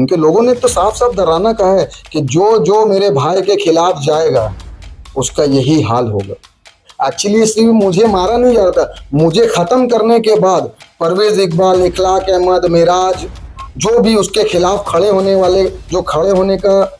उनके लोगों ने तो साफ साफ डराना कहा है कि जो जो मेरे भाई के खिलाफ जाएगा उसका यही हाल होगा। एक्चुअली इसलिए मुझे मारा नहीं जा रहा था, मुझे ख़त्म करने के बाद परवेज़ इकबाल, इखलाक अहमद, मिराज, जो भी उसके खिलाफ खड़े होने वाले, जो खड़े होने का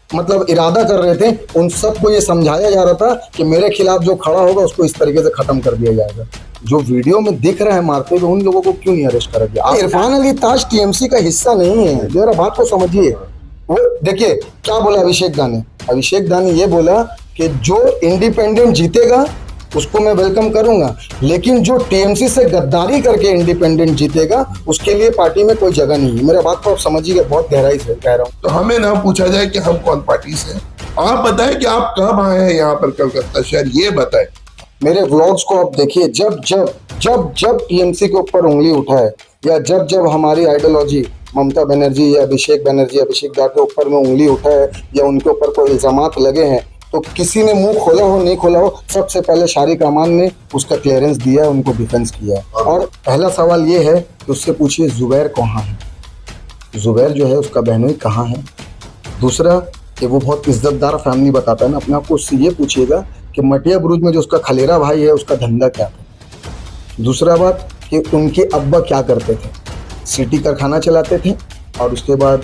मतलब इरादा कर रहे थे, उन सबको ये समझाया जा रहा था कि मेरे खिलाफ जो खड़ा होगा उसको इस तरीके से ख़त्म कर दिया जाएगा। जो वीडियो में दिख रहा है मारते हुए, उन लोगों को क्यों नहीं अरेस्ट करा गया? इरफान अली ताज टीएमसी का हिस्सा नहीं है, जरा बात को समझिए। वो देखिए क्या बोला अभिषेक दानी ये बोला कि जो इंडिपेंडेंट जीतेगा उसको मैं वेलकम करूंगा, लेकिन जो टीएमसी से गद्दारी करके इंडिपेंडेंट जीतेगा उसके लिए पार्टी में कोई जगह नहीं है। मेरा बात को आप समझिए, बहुत गहराई से कह रहा हूँ। तो हमें ना पूछा जाए कि हम कौन पार्टी से हैं, आप बताएं कि आप कब आए हैं यहाँ पर कलकत्ता शहर, ये बताएं। मेरे व्लॉग्स को आप देखिए, जब जब जब जब टीएमसी के ऊपर उंगली उठाए या जब जब हमारी आइडियोलॉजी ममता बनर्जी या अभिषेक दा के ऊपर में उंगली उठाए या उनके ऊपर कोई इल्जामात लगे हैं, तो किसी ने मुंह खोला हो नहीं खोला हो, सबसे पहले शारिक अमान ने उसका क्लियरेंस दिया है, उनको डिफेंस किया है। और पहला सवाल ये है कि उससे पूछिए जुबैर कहाँ है, जुबैर जो है उसका बहनोई कहाँ है। दूसरा कि वो बहुत इज्जतदार फैमिली बताता है ना अपने आप को, उससे ये पूछिएगा कि मटिया बुरुज में जो उसका खलेरा भाई है उसका धंधा क्या था। दूसरा बात कि उनके अब्बा क्या करते थे, सिटी कारखाना चलाते थे और उसके बाद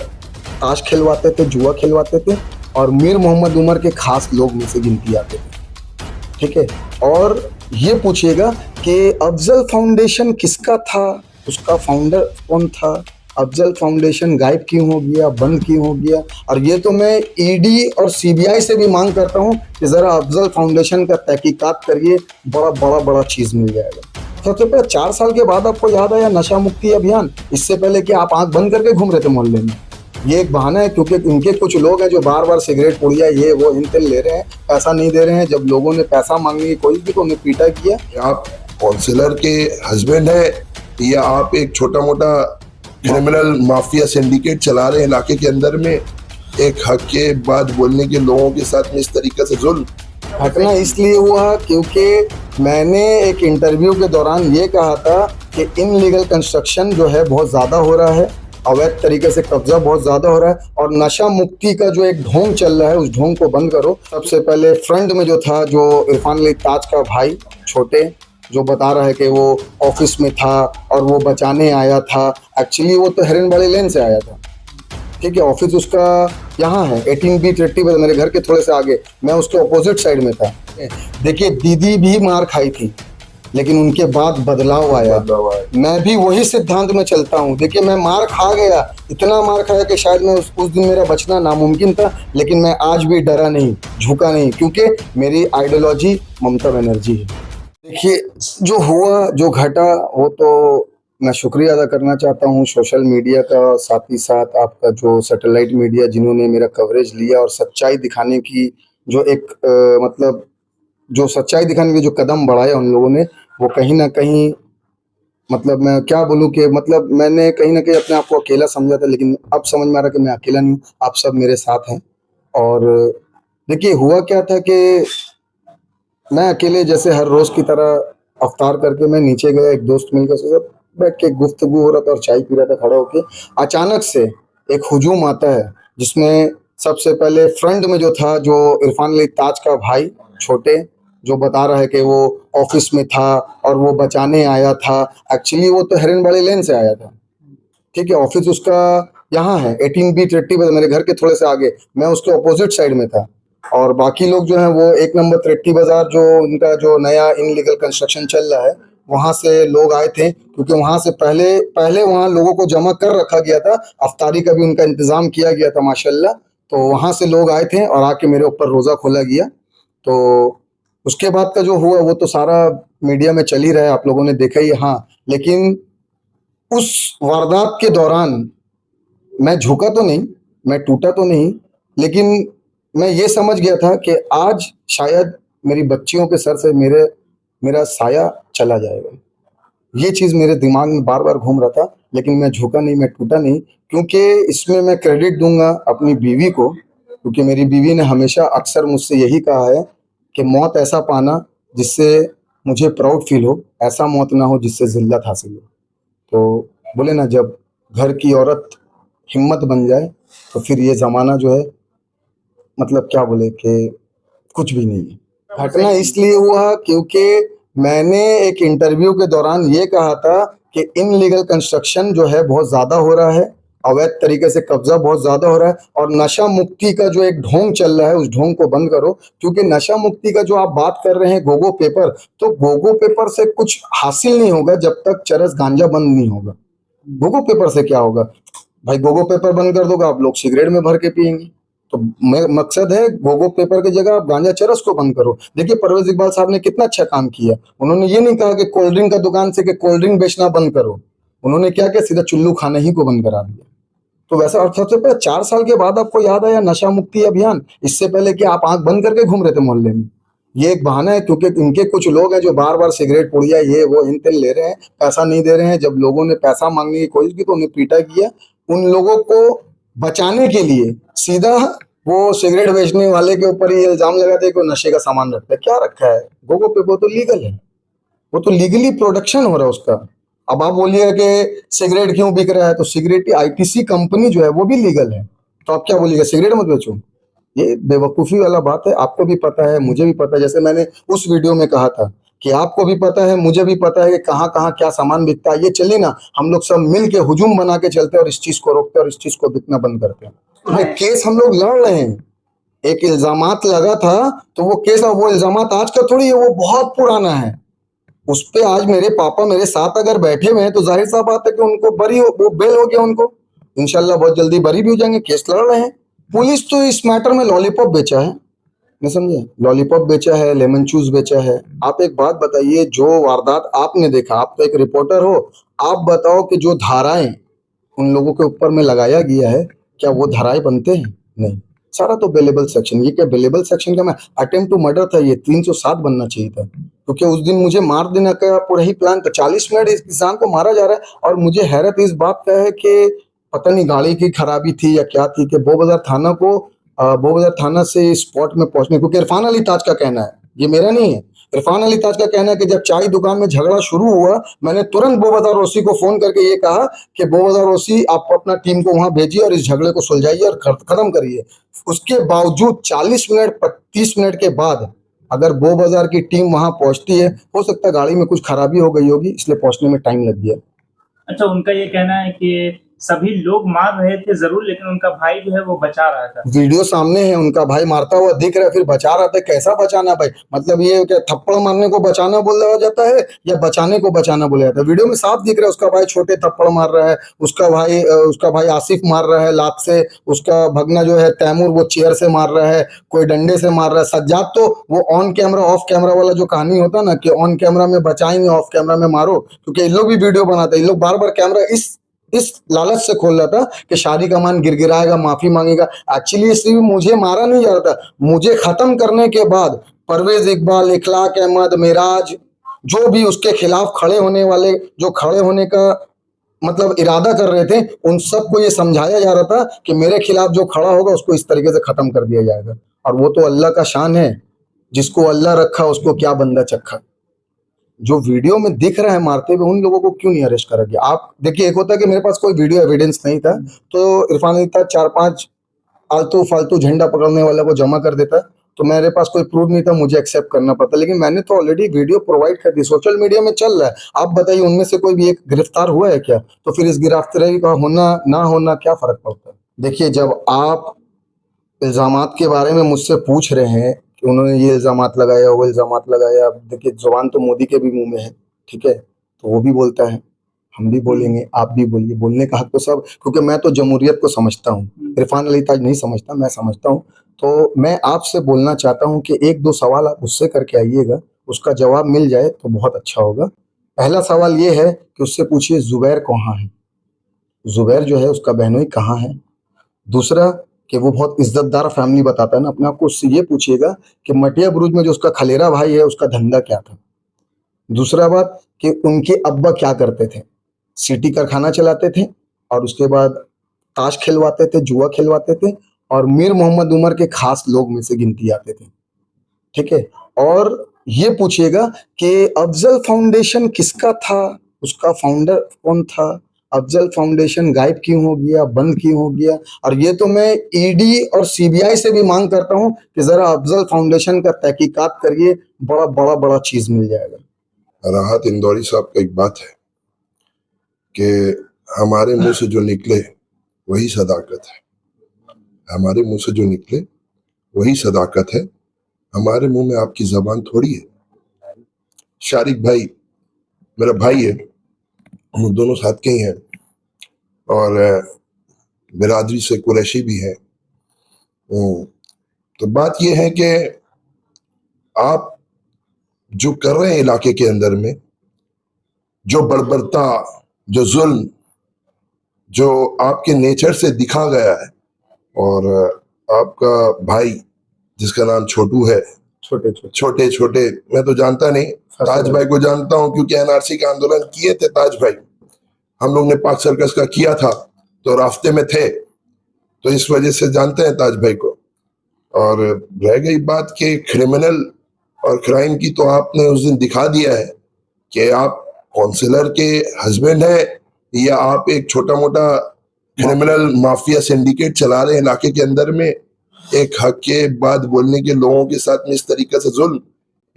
ताश खिलवाते थे, जुआ खिलवाते थे और मीर मोहम्मद उमर के खास लोग में से गिनती आते थे, ठीक है। और ये पूछिएगा कि अफजल फाउंडेशन किसका था, उसका फाउंडर कौन था, अफजल फाउंडेशन गायब क्यों हो गया, बंद क्यों हो गया। और ये तो मैं ईडी और सीबीआई से भी मांग करता हूँ कि ज़रा अफजल फाउंडेशन का तहकीकात करिए, बड़ा चीज़ मिल जाएगा। सबसे पहले 4 साल के बाद आपको याद आया नशा मुक्ति अभियान, इससे पहले कि आप आंख बंद करके घूम रहे थे मोहल्ले में। ये एक बहाना है क्योंकि इनके कुछ लोग हैं जो बार बार सिगरेट पुड़िया ये वो इन तेल ले रहे हैं, पैसा नहीं दे रहे हैं। जब लोगों ने पैसा मांगने की कोशिश की तो उन्हें पीटा किया। आप काउंसिलर के हस्बैंड है या आप एक छोटा मोटा क्रिमिनल माफिया सिंडिकेट चला रहे हैं इलाके के अंदर में, एक हक के बाद बोलने के लोगों के साथ में इस तरीके से जुल्म? घटना इसलिए हुआ क्योंकि मैंने एक इंटरव्यू के दौरान ये कहा था कि इनलीगल कंस्ट्रक्शन जो है बहुत ज़्यादा हो रहा है, अवैध तरीके से कब्जा बहुत ज़्यादा हो रहा है और नशा मुक्ति का जो एक ढोंग चल रहा है उस ढोंग को बंद करो। सबसे पहले फ्रंट में जो था, जो इरफान अली ताज का भाई छोटे, जो बता रहा है कि वो ऑफिस में था और वो बचाने आया था, एक्चुअली वो तो हिरनबाड़ी लेन से आया था, ठीक है। ऑफिस उसका यहाँ है 18B 30 मेरे घर के थोड़े से आगे, मैं उसके अपोजिट साइड में था। देखिए दीदी भी मार खाई थी लेकिन उनके बाद बदलाव आया। मैं भी वही सिद्धांत में चलता हूँ। देखिए मैं मार खा गया, इतना मार खाया कि शायद मैं उस दिन मेरा बचना नामुमकिन था, लेकिन मैं आज भी डरा नहीं, झुका नहीं, क्योंकि मेरी आइडियोलॉजी ममता बनर्जी है। देखिए जो हुआ जो घटा वो तो मैं शुक्रिया अदा करना चाहता हूँ सोशल मीडिया का, साथ ही साथ आपका जो सैटेलाइट मीडिया जिन्होंने मेरा कवरेज लिया और सच्चाई दिखाने की जो एक मतलब जो सच्चाई दिखाने के जो कदम बढ़ाया उन लोगों ने, वो कहीं ना कहीं मतलब मैं क्या बोलूँ कि मतलब मैंने कहीं ना कहीं अपने आप को अकेला समझा था, लेकिन अब समझ में आ रहा कि मैं अकेला नहीं हूँ, आप सब मेरे साथ हैं। और देखिए हुआ क्या था कि मैं अकेले जैसे हर रोज़ की तरह अफ्तार करके मैं नीचे गया, एक दोस्त मिलकर सब बैठ के गुफ्तगू हो रहा था और चाय पी रहा था खड़ा होके। अचानक से एक हुजूम आता है जिसमें सबसे पहले फ्रंट में जो था, जो इरफान अली ताज का भाई छोटे, जो बता रहा है कि वो ऑफिस में था और वो बचाने आया था, एक्चुअली वो तो हिरनबाड़ी लेन से आया था, ठीक है। ऑफिस उसका यहाँ है 18B 30 मेरे घर के थोड़े से आगे, मैं उसके अपोजिट साइड में था। और बाकी लोग जो हैं वो 1 नंबर 30 बाजार, जो उनका जो नया इनलीगल कंस्ट्रक्शन चल रहा है, वहाँ से लोग आए थे क्योंकि वहाँ से पहले वहाँ लोगों को जमा कर रखा गया था, अफ्तारी का भी उनका इंतज़ाम किया गया था माशाल्लाह। तो वहाँ से लोग आए थे और आके मेरे ऊपर रोज़ा खोला गया। तो उसके बाद का जो हुआ वो तो सारा मीडिया में चल ही रहा है, आप लोगों ने देखा ही। हाँ, लेकिन उस वारदात के दौरान मैं झुका तो नहीं, मैं टूटा तो नहीं, लेकिन मैं ये समझ गया था कि आज शायद मेरी बच्चियों के सर से मेरा साया चला जाएगा। ये चीज़ मेरे दिमाग में बार बार घूम रहा था, लेकिन मैं झुका नहीं, मैं टूटा नहीं, क्योंकि इसमें मैं क्रेडिट दूंगा अपनी बीवी को, क्योंकि मेरी बीवी ने हमेशा अक्सर मुझसे यही कहा है कि मौत ऐसा पाना जिससे मुझे प्राउड फील हो, ऐसा मौत ना हो जिससे जिल्लत हासिल हो। तो बोले ना, जब घर की औरत हिम्मत बन जाए तो फिर ये ज़माना जो है, मतलब क्या बोले कि कुछ भी नहीं है। घटना इसलिए हुआ क्योंकि मैंने एक इंटरव्यू के दौरान ये कहा था कि इनलीगल कंस्ट्रक्शन जो है बहुत ज़्यादा हो रहा है, अवैध तरीके से कब्जा बहुत ज़्यादा हो रहा है, और नशा मुक्ति का जो एक ढोंग चल रहा है उस ढोंग को बंद करो। क्योंकि नशा मुक्ति का जो आप बात कर रहे हैं गोगो पेपर, तो गोगो पेपर से कुछ हासिल नहीं होगा जब तक चरस गांजा बंद नहीं होगा। गोगो पेपर से क्या होगा भाई? गोगो पेपर बंद कर दोगे आप, लोग सिगरेट में भर के पियेंगे। तो मकसद है गोगो पेपर की जगह आप गांजा चरस को बंद करो। देखिए परवेज इकबाल साहब ने कितना अच्छा काम किया। उन्होंने ये नहीं कहा कि कोल्ड ड्रिंक का दुकान से कि कोल्ड ड्रिंक बेचना बंद करो। उन्होंने क्या किया, सीधा चुल्लू खाना ही को बंद करा दिया। तो वैसा, और सबसे पहले 4 साल के बाद आपको याद आया नशा मुक्ति अभियान। इससे पहले कि आप आंख बंद करके घूम रहे थे मोहल्ले में। ये एक बहाना है क्योंकि इनके कुछ लोग हैं जो बार बार सिगरेट पुड़िया ये वो इन तिन ले रहे हैं, पैसा नहीं दे रहे हैं। जब लोगों ने पैसा मांगने की कोशिश की तो उन्हें पीटा किया। उन लोगों को बचाने के लिए सीधा वो सिगरेट बेचने वाले के ऊपर ये इल्जाम लगाते हैं कि वो नशे का सामान रखता है। क्या रखा है? गोगो पे वो तो लीगल है, वो तो लीगली प्रोडक्शन हो रहा है उसका। अब आप बोलिएगा कि सिगरेट क्यों बिक रहा है, तो सिगरेट की आईटीसी कंपनी जो है वो भी लीगल है। तो आप क्या बोलिएगा सिगरेट मत बेचो? ये बेवकूफ़ी वाला बात है। आपको भी पता है, मुझे भी पता है। जैसे मैंने उस वीडियो में कहा था कि आपको भी पता है, मुझे भी पता है कि कहाँ कहाँ क्या सामान बिकता है। ये चलिए ना, हम लोग सब मिल के हुजूम बना के चलते हैं और इस चीज़ को रोकते हैं और इस चीज़ को बिकना बंद करते हैं। भाई केस हम लोग लड़ रहे हैं, एक इल्जामात लगा था तो वो केस, वो इल्जामात आज का थोड़ी है, वो बहुत पुराना है। उस पे आज मेरे पापा मेरे साथ अगर बैठे हुए हैं तो जाहिर सा बात है कि उनको बरी हो, वो बेल हो गया उनको। इंशाल्लाह बहुत जल्दी बरी भी हो जाएंगे। केस लड़ रहे हैं। पुलिस तो इस मैटर में लॉलीपॉप बेचा है, नहीं समझे? लॉलीपॉप बेचा है, लेमन चूस बेचा है। आप एक बात बताइए, जो वारदात आपने देखा, आप तो एक रिपोर्टर हो, आप बताओ कि जो धाराएं उन लोगों के ऊपर में लगाया गया है, क्या वो धाराएं बनते हैं? नहीं, सारा तो बेलेबल सेक्शन। ये क्या बेलेबल सेक्शन का? मैं अटेम्प्ट टू मर्डर था, ये 307 बनना चाहिए था। क्योंकि उस दिन मुझे मार देने का पूरा ही प्लान था। 40 मिनट इस किसान को मारा जा रहा है। और मुझे हैरत इस बात का है कि पता नहीं गाड़ी की खराबी थी या क्या थी कि बोबाजार थाना को बोबाजार थाना से स्पॉट में पहुंचने, क्योंकि इरफान अली ताज का कहना है, ये मेरा नहीं है, इरफान अली ताज का कहना है कि जब चाय दुकान में झगड़ा शुरू हुआ, मैंने तुरंत बोबाजार ओसी को फोन करके ये कहा कि बोबाजार ओसी आप अपना टीम को वहां भेजिए और इस झगड़े को सुलझाइए और खत्म करिए। उसके बावजूद 40 मिनट 30 मिनट के बाद अगर बोबाजार की टीम वहां पहुंचती है, हो सकता है गाड़ी में कुछ खराबी हो गई होगी, इसलिए पहुंचने में टाइम लग गया। अच्छा, उनका ये कहना है कि सभी लोग मार रहे थे जरूर, लेकिन उनका भाई जो है वो बचा रहा था। वीडियो सामने है, उनका भाई मारता हुआ दिख रहा है, फिर बचा रहा था। कैसा बचाना भाई? मतलब ये क्या थप्पड़ मारने को बचाना बोला जाता है या बचाने को बचाना बोला जाता है? वीडियो में साफ दिख रहा है उसका भाई छोटे थप्पड़ मार रहा है, उसका भाई आसिफ मार रहा है लात से, उसका भगना जो है तैमूर वो चेयर से मार रहा है, कोई डंडे से मार रहा है। सज्जाद तो वो ऑन कैमरा ऑफ कैमरा वाला जो कहानी होता है ना कि ऑन कैमरा में बचाएंगे ऑफ कैमरा में मारो, क्योंकि इन लोग भी वीडियो बनाते हैं। इन लोग बार बार कैमरा इस लालच से खोल रहा था कि शादी का मान गिरगिराएगा, माफी मांगेगा। एक्चुअली इसलिए मुझे मारा नहीं जा रहा था। मुझे खत्म करने के बाद परवेज इकबाल, इखलाक अहमद, मिराज, जो भी उसके खिलाफ खड़े होने वाले, जो खड़े होने का मतलब इरादा कर रहे थे, उन सबको ये समझाया जा रहा था कि मेरे खिलाफ जो खड़ा होगा उसको इस तरीके से खत्म कर दिया जाएगा। और वो तो अल्लाह का शान है, जिसको अल्लाह रखा उसको क्या बंदा चखा। जो वीडियो में दिख रहा है मारते हुए, उन लोगों को क्यों नहीं अरेस्ट करा गया? आप देखिए, एक होता है कि मेरे पास कोई वीडियो एविडेंस नहीं था तो इरफान अली ताज 4-5 आलतू फालतू झंडा पकड़ने वाला को जमा कर देता, तो मेरे पास कोई प्रूफ नहीं था, मुझे एक्सेप्ट करना पड़ता। लेकिन मैंने तो ऑलरेडी वीडियो प्रोवाइड कर दी, सोशल मीडिया में चल रहा है। आप बताइए उनमें से कोई भी एक गिरफ्तार हुआ है क्या? तो फिर इस गिरफ्तारी का होना ना होना क्या फर्क पड़ता है? देखिए, जब आप इल्जामात के बारे में मुझसे पूछ रहे हैं कि उन्होंने ये इल्जामात लगाया वो इल्जामात लगाया, अब देखिए जुबान तो मोदी के भी मुंह में है, ठीक है? तो वो भी बोलता है, हम भी बोलेंगे, आप भी बोलिए। बोलने का हक तो सब, क्योंकि मैं तो जमहूरियत को समझता हूँ, इरफान अली ताज नहीं समझता, मैं समझता हूँ। तो मैं आपसे बोलना चाहता हूँ कि 1-2 सवाल आप उससे करके आइएगा, उसका जवाब मिल जाए तो बहुत अच्छा होगा। पहला सवाल ये है कि उससे पूछिए जुबैर कहाँ है, जुबैर जो है उसका बहनोई कहाँ है। दूसरा कि वो बहुत इज्जतदार फैमिली बताता है ना अपने आप को, उससे ये पूछिएगा कि मटिया बुरुज में जो उसका खलेरा भाई है उसका धंधा क्या था। दूसरा बात कि उनके अब्बा क्या करते थे, सिटी कारखाना चलाते थे और उसके बाद ताश खिलवाते थे, जुआ खिलवाते थे और मीर मोहम्मद उमर के खास लोग में से गिनती आते थे, ठीक है? और ये पूछिएगा कि अफजल फाउंडेशन किसका था, उसका फाउंडर कौन था। अफजल फाउंडेशन गायब क्यों हो गया, बंद क्यों हो गया। और ये तो मैं ईडी और सीबीआई से भी मांग करता हूं कि जरा अफजल फाउंडेशन का तहकीकात करिए, बड़ा बड़ा बड़ा चीज मिल जाएगा। राहत इंदौरी साहब का एक बात है कि हमारे मुंह से जो निकले वही सदाकत है, हमारे मुंह से जो निकले वही सदाकत है। हमारे मुंह में आपकी जबान थोड़ी है। शारिक भाई मेरा भाई है, हम दोनों साथ के ही हैं और बिरादरी से कुरैशी भी है। तो बात यह है कि आप जो कर रहे हैं इलाके के अंदर में, जो बर्बरता, जो जुल्म, जो आपके नेचर से दिखा गया है, और आपका भाई जिसका नाम छोटू है, छोटे छोटे मैं तो जानता नहीं, ताज भाई को जानता हूं क्योंकि एनआरसी का आंदोलन किए थे ताज भाई, हम लोग ने पाक सर्कस का किया था तो रास्ते में थे, तो इस वजह से जानते हैं ताज भाई को। और रह गई बात कि क्रिमिनल और क्राइम की, तो आपने उस दिन दिखा दिया है कि आप काउंसलर के हस्बैंड है या आप एक छोटा मोटा क्रिमिनल माफिया सिंडिकेट चला रहे हैं इलाके के अंदर में। एक हक के बात बोलने के लोगों के साथ में इस तरीके से जुल्म,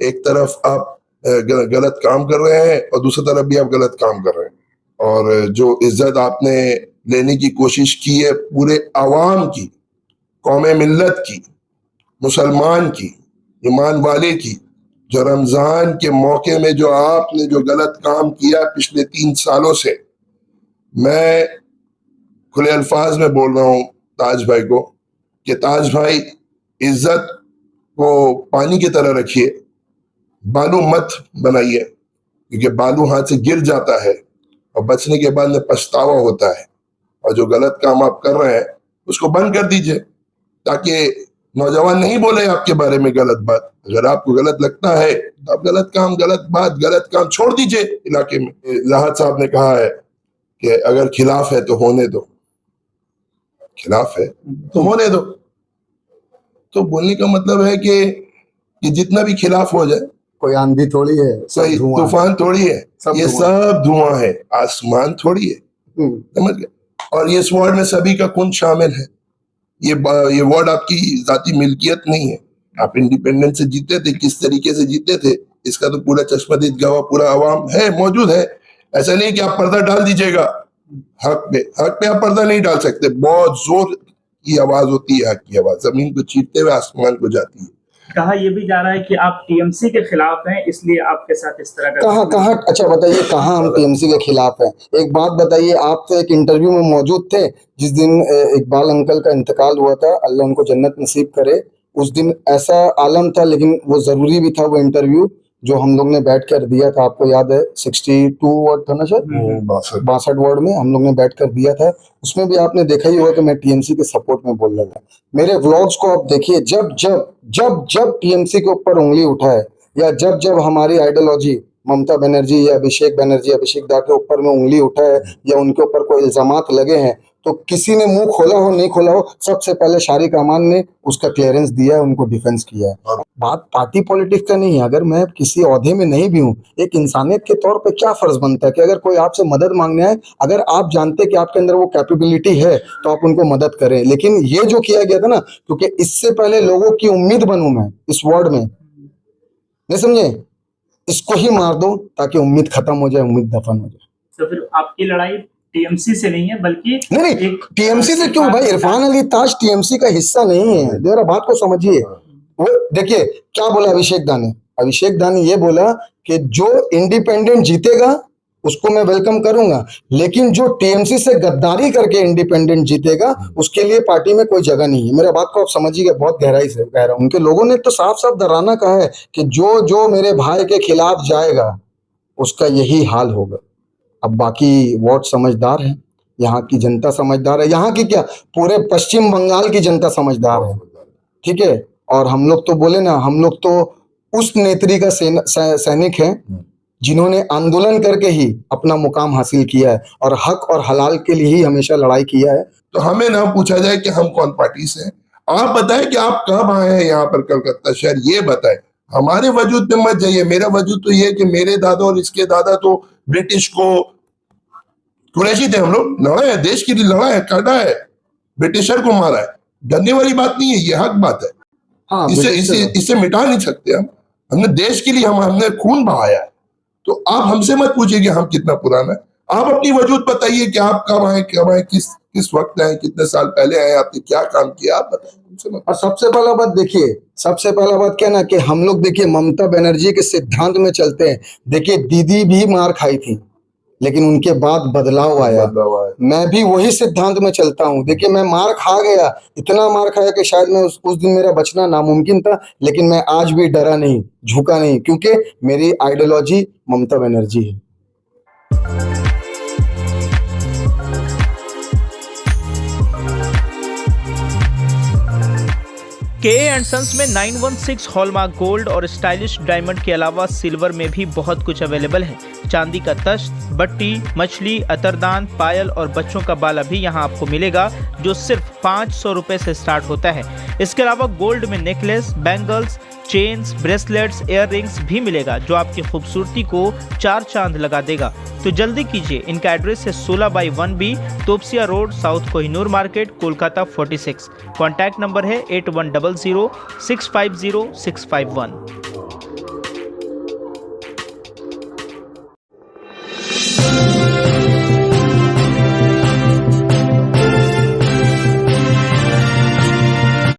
एक तरफ आप गलत काम कर रहे हैं और दूसरी तरफ भी आप गलत काम कर रहे हैं। और जो इज्जत आपने लेने की कोशिश की है पूरे अवाम की, कौमे मिल्लत की, मुसलमान की, ईमान वाले की, जो रमजान के मौके में जो आपने जो गलत काम किया पिछले 3 सालों से, मैं खुले अल्फाज में बोल रहा हूँ ताज भाई को कि ताज भाई इज्जत को पानी की तरह रखिए, बालू मत बनाइए, क्योंकि बालू हाथ से गिर जाता है और बचने के बाद में पछतावा होता है। और जो गलत काम आप कर रहे हैं उसको बंद कर दीजिए ताकि नौजवान नहीं बोले आपके बारे में गलत बात। अगर आपको गलत लगता है तो आप गलत काम, गलत बात, गलत काम छोड़ दीजिए इलाके में। राहत साहब ने कहा है कि अगर खिलाफ है तो होने दो, खिलाफ है तो होने दो। तो बोलने का मतलब है कि जितना भी खिलाफ हो जाए, कोई आंधी थोड़ी है, सही तूफान थोड़ी है, ये सब धुआं है, आसमान थोड़ी है, समझ गए। और ये इस वार्ड में सभी का खून शामिल है। ये वार्ड आपकी जाती मिल्कियत नहीं है। आप इंडिपेंडेंस से जीते थे, किस तरीके से जीते थे इसका तो पूरा चश्मदीद गवाह पूरा अवाम है, मौजूद है। ऐसा नहीं कि आप पर्दा डाल दीजिएगा हक पे आप पर्दा नहीं डाल सकते। बहुत जोर की आवाज होती है, हक की आवाज जमीन को चीरते हुए आसमान को जाती है। कहा यह भी जा रहा है कि आप टीएमसी के खिलाफ हैं, इसलिए आपके साथ इस तरह का कहाँ अच्छा बताइए, कहाँ हम टीएमसी के खिलाफ हैं? एक बात बताइए, आप तो एक इंटरव्यू में मौजूद थे जिस दिन इकबाल अंकल का इंतकाल हुआ था, अल्लाह उनको जन्नत नसीब करे। उस दिन ऐसा आलम था, लेकिन वो जरूरी भी था वो इंटरव्यू जो हम लोग ने बैठ कर दिया था। आपको याद है 62 वार्ड था ना सर, 62 वार्ड में हम लोग ने बैठ कर दिया था। उसमें भी आपने देखा ही होगा कि मैं टीएमसी के सपोर्ट में बोल रहा था। मेरे व्लॉग्स को आप देखिए, जब जब जब जब टीएमसी के ऊपर उंगली उठाए या जब जब हमारी आइडियोलॉजी ममता बनर्जी या अभिषेक दा के ऊपर में उंगली उठाए या उनके ऊपर कोई इल्जामात लगे हैं, तो किसी ने मुंह खोला हो नहीं खोला हो, सबसे पहले शारिक अमान ने उसका क्लियरेंस दिया है, उनको डिफेंस किया है। बात पार्टी पॉलिटिक्स का नहीं है। अगर मैं किसी ओहदे में नहीं भी हूँ, एक इंसानियत के तौर पे क्या फर्ज बनता है कि अगर कोई आपसे मदद मांगने आए, अगर आप जानते कि आपके अंदर वो कैपेबिलिटी है तो आप उनको मदद करें। लेकिन ये जो किया गया था ना, क्योंकि इससे पहले लोगों की उम्मीद बनूं मैं इस वार्ड में, नहीं समझे, इसको ही मार दो ताकि उम्मीद खत्म हो जाए, उम्मीद दफन हो जाए। तो फिर आपकी लड़ाई टीएमसी से नहीं है बल्कि नहीं टीएमसी से क्यों भाई? इरफान अली ताज टीएमसी का हिस्सा नहीं है, जरा बात को समझिए। वो देखिए क्या बोला अभिषेक दा ने ये बोला कि जो इंडिपेंडेंट जीतेगा उसको मैं वेलकम करूंगा, लेकिन जो टीएमसी से गद्दारी करके इंडिपेंडेंट जीतेगा उसके लिए पार्टी में कोई जगह नहीं है। मेरा बात को आप समझिएगा, बहुत गहराई से कह रहा हूं। उनके लोगों ने तो साफ साफ डराना कहा है कि जो जो मेरे भाई के खिलाफ जाएगा उसका यही हाल होगा। अब बाकी वार्ड समझदार है, यहाँ की जनता समझदार है, यहाँ की क्या पूरे पश्चिम बंगाल की जनता समझदार है, ठीक है। और हम लोग तो बोले ना, हम लोग तो उस नेत्री का सैनिक है जिन्होंने आंदोलन करके ही अपना मुकाम हासिल किया है और हक और हलाल के लिए ही हमेशा लड़ाई किया है। तो हमें ना पूछा जाए कि हम कौन पार्टी से हैं, आप बताएं कि आप कब आए हैं यहाँ पर कलकत्ता शहर, ये बताएं। हमारे वजूद में मत जाइए। मेरा वजूद तो ये है कि मेरे दादा और इसके दादा तो ब्रिटिश को कुरैशी थे हम लोग, लड़ा है देश के लिए, लड़ा है, काटा है, ब्रिटिशर को मारा है। डरने वाली बात नहीं है, ये हक बात है। हाँ, इसे मिटा नहीं सकते हम। हमने देश के लिए हमने खून बहाया है। तो आप हमसे मत पूछिए कि हम कितना पुराना है। आप अपनी वजूद बताइए कि आप कब आए, किस वक्त आए, कितने साल पहले आए, आपने क्या काम किया, आप बताइए। और सबसे पहला बात देखिए, सबसे पहला बात क्या ना कि हम लोग देखिए ममता बनर्जी के सिद्धांत में चलते हैं। देखिए दीदी भी मार खाई थी, लेकिन उनके बाद बदलाव आया। मैं भी वही सिद्धांत में चलता हूँ। देखिए मैं मार खा गया, इतना मार खाया कि शायद मैं उस दिन मेरा बचना नामुमकिन था, लेकिन मैं आज भी डरा नहीं, झुका नहीं, क्योंकि मेरी आइडियोलॉजी ममता बनर्जी है। के सन्स में 916 हॉलमार्क गोल्ड और स्टाइलिश डायमंड के अलावा सिल्वर में भी बहुत कुछ अवेलेबल है। चांदी का तश्त, बट्टी, मछली, अतरदान, पायल और बच्चों का बाला भी यहाँ आपको मिलेगा, जो सिर्फ 500 रुपए से स्टार्ट होता है। इसके अलावा गोल्ड में necklace, bangles, chains, bracelets, ear rings भी मिलेगा, जो आपकी खूबसूरती को 4 चांद लगा देगा। तो जल्दी कीजिए, इनका एड्रेस है 16/1B, Topsia road, south Kohinoor market, Kolkata 46। Contact number है 8100 650 651।